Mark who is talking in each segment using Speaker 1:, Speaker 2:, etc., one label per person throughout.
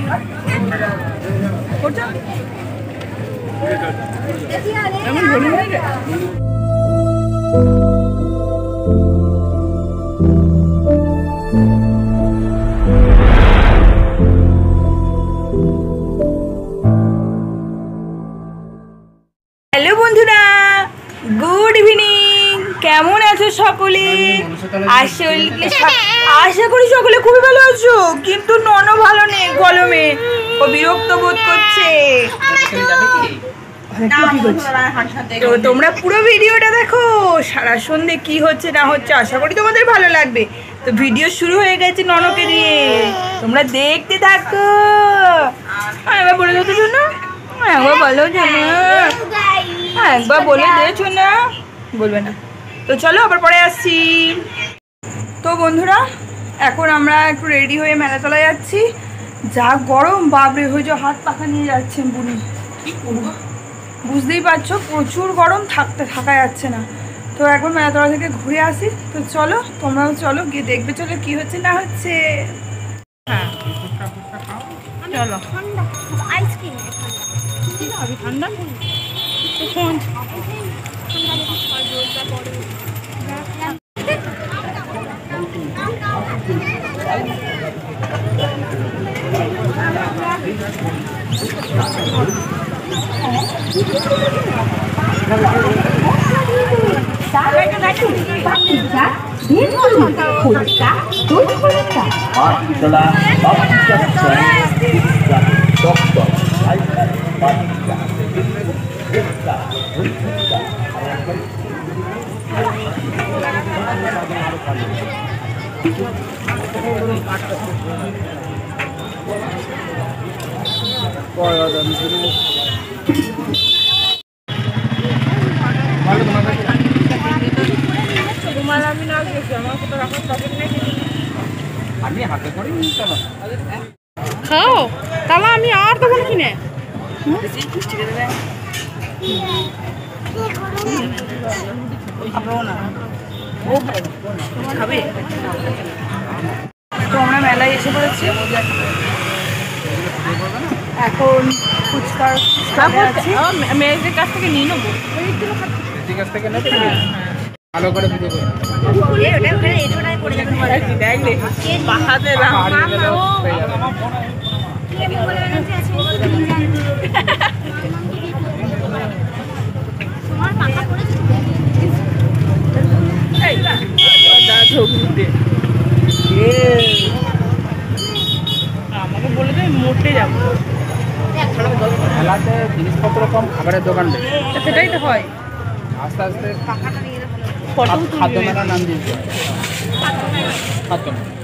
Speaker 1: Hello বন্ধুরা, good evening. কেমন আছো সকলে? আশা করি সকলে খুবই ভালো আছো, কিন্তু নন ভালো নেই, গরমে ও বিরক্ত বোধ করছে। তো তোমরা পুরো ভিডিওটা দেখো, সারা সন্ধে কি হচ্ছে না হচ্ছে আশা করি তোমাদের ভালো লাগবে। তো ভিডিও শুরু হয়ে গেছে ননকে দিয়ে, তোমরা দেখতে থাকো। একবার বলে দিতে শোনো, একবার বলো শোনো, একবার বলে দিয়েছো না, বলবে না। তো চলো আবার পরে আসছি। তো বন্ধুরা, এখন আমরা একটু রেডি হয়ে মেলাতলায় যাচ্ছি। যা গরম, বাবরে হয়ে যাও, হাত পাখা নিয়ে যাচ্ছেন বুনি। বুঝতেই পারছো, প্রচুর গরম, থাকা যাচ্ছে না। তো একবার মেলাতলা থেকে ঘুরে আসি। তো চলো, তোমরাও চলো, গিয়ে দেখবে চলো কি হচ্ছে না হচ্ছে। হ্যাঁ চলো। আইসক্রিম ঠান্ডা খাও, তাহলে আমি আর তখন কিনে খাবে। তো আমরা মেলায় এসে পড়েছি, এখন ফুচকার মেয়েদের কাছ থেকে নিয়ে নেবো। ভালো করে আমাকে বলে দেয় মোটে যাবো। মেলাতে জিনিসপত্র কম, খাবারের দোকান, সেটাই তো হয়। আস্তে আস্তে খাদ্য মেলার নাম দিয়েছে, খাদ্য মেলা।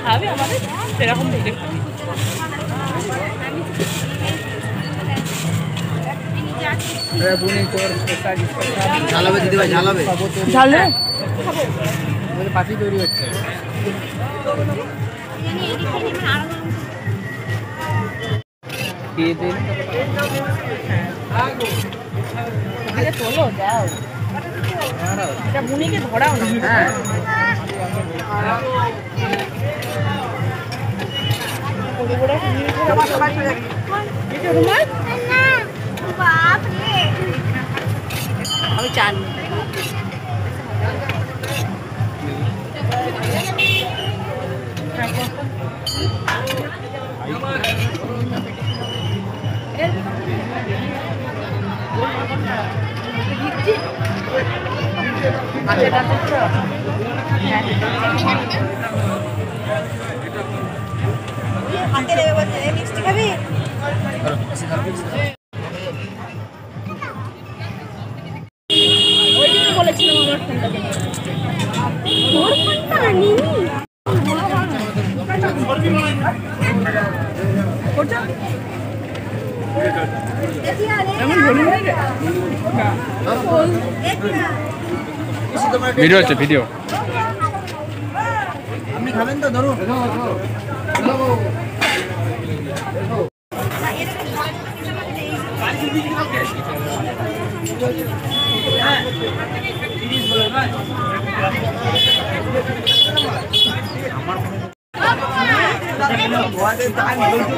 Speaker 1: খাবে আমাদের সেরকম দেখতে ঝালাবে দিদি ভাই, ঝালাবে ঝালে পাখি তৈরি হচ্ছে। চলো যাও, এটা বুনিকে ধরাও না। হ্যাঁ আমি চান হাতে দেবে, মিষ্টি খাবি? ওই জন্য বলেছিলাম আমার ফোনটা দেবে। তোর ফোনটা নিনি ভিডিও আছে, ভিডিও আপনি খাবেন তো? ধরুন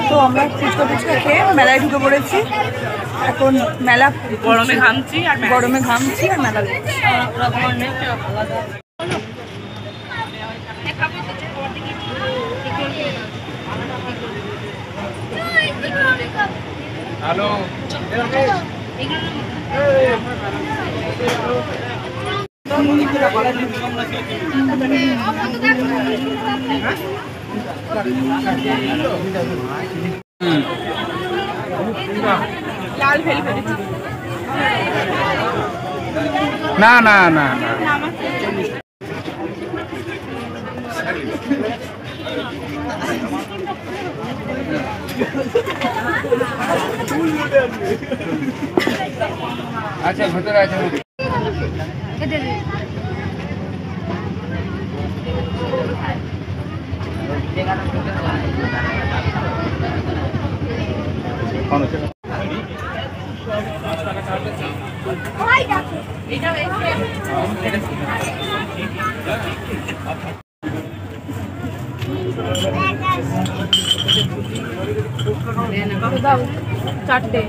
Speaker 1: তো আমরা ফুচকা ফুচকা খেয়ে মেলায় ঢুকে পড়েছি। এখন মেলা গরমে ঘামছি আর মেলা
Speaker 2: হ্যালো
Speaker 1: লাল ভেলভেট
Speaker 2: না না না না আচ্ছা ভেতরে আছে
Speaker 1: চারটে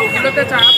Speaker 1: ওগুলোতে চাপ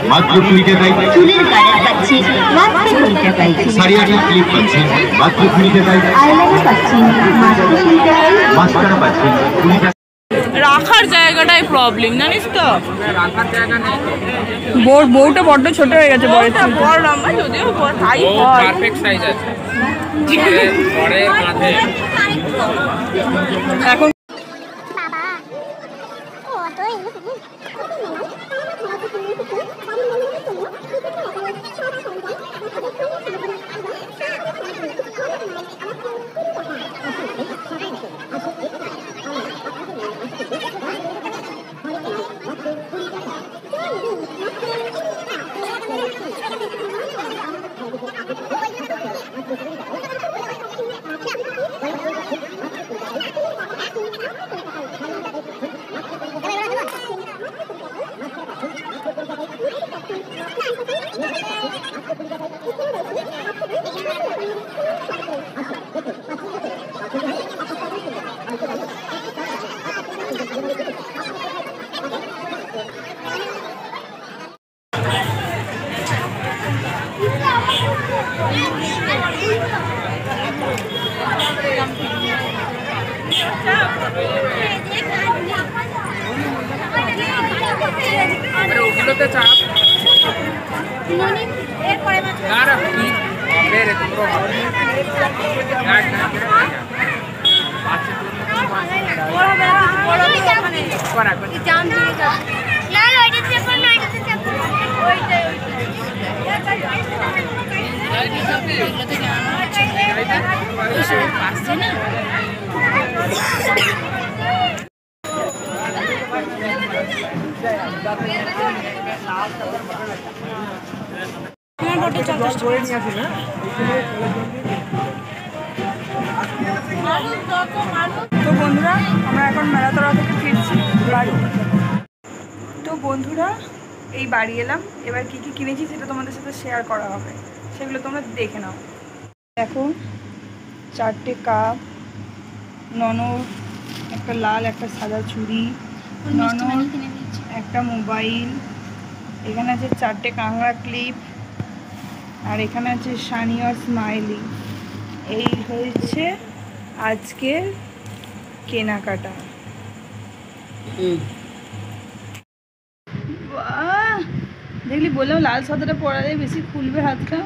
Speaker 3: মাত্র 20 টাকায় চুলের কালার পাচ্ছেন মাত্র 20 টাকায় সারিয়াটা ক্লিপ পাচ্ছেন মাত্র 20 টাকায় আইলাইনার পাচ্ছেন মাত্র 20 টাকায় মাস্কারা পাচ্ছেন 20 টাকায়।
Speaker 1: রাখার জায়গাটাই প্রবলেম জানিস তো,
Speaker 2: রাখার জায়গা নেই।
Speaker 1: বউটা বড্ড ছোট হয়ে গেছে, বড় লম্বা যদিও
Speaker 2: পারফেক্ট সাইজ আছে পরে কাঁধে
Speaker 1: এখন
Speaker 2: ওগুলোতে চাপ না না বেরে তোমরা
Speaker 1: তো বন্ধুরা আমরা এখন মেলাতলা থেকে ফিরছি বাড়ি। তো বন্ধুরা এই বাড়ি এলাম, এবার কি কি কিনেছি সেটা তোমাদের সাথে শেয়ার করা হবে, সেগুলো তোমরা দেখে নাও। দেখো 4টে কাপ, ননর একটা লাল একটা সাদা চুড়ি, ননর একটা মোবাইল, এখানে আছে 4টে কাংড়া ক্লিপ, আর এখানে আছে সানিয়ার স্মাইলি। এই হয়েছে আজকের কেনাকাটা। বাহ, দেখলি বললাম লাল সাদাটা পরালে বেশি খুলবে হাতটা।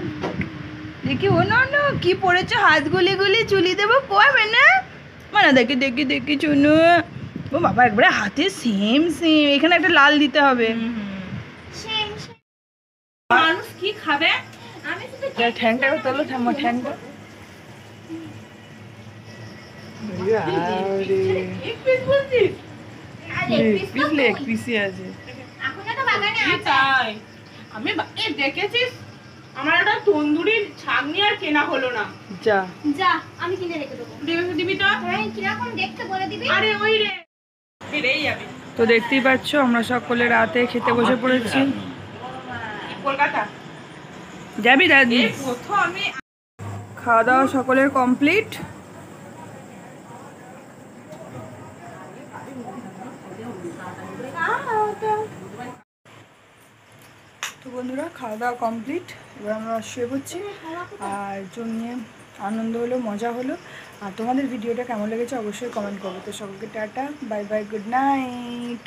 Speaker 1: দেখি ও না কি পড়েছে, হাত গুলি গুলি চুলি দেবো কবে না মানে। দেখি দেখি দেখি চুনু, ও বাবা একবারে হাতে সেম সেম। এখানে একটা লাল দিতে হবে। মানুষ কি খাবে? ঠ্যাংটা তোলো, ঠ্যাংটা
Speaker 4: আমি দেখেছিস আমার একটা তন্দুরির ছাগনি আর কেনা হলো না।
Speaker 1: যা
Speaker 5: যা আমি কিনে রেখে দেবো।
Speaker 4: দিবি তো?
Speaker 5: হ্যাঁ কিরকম দেখতে বলে দিবি।
Speaker 4: আরে ওই রে ফিরেই যাবে।
Speaker 1: তো দেখতেই পাচ্ছ আমরা সকলে রাতে খেতে বসে পড়েছি।
Speaker 4: কলকাতা
Speaker 1: যাবি দাদি?
Speaker 4: কোথাও আমি
Speaker 1: খাওয়া দাওয়া সকলের কমপ্লিট। তো বন্ধুরা খাওয়া দাওয়া কমপ্লিট, এবার আমরা শুয়ে পড়ছি। আর জন্যে আনন্দ হলো, মজা হলো। আর তোমাদের ভিডিওটা কেমন লেগেছে অবশ্যই কমেন্ট করবে। তো সকলকে tata, bye bye, good night.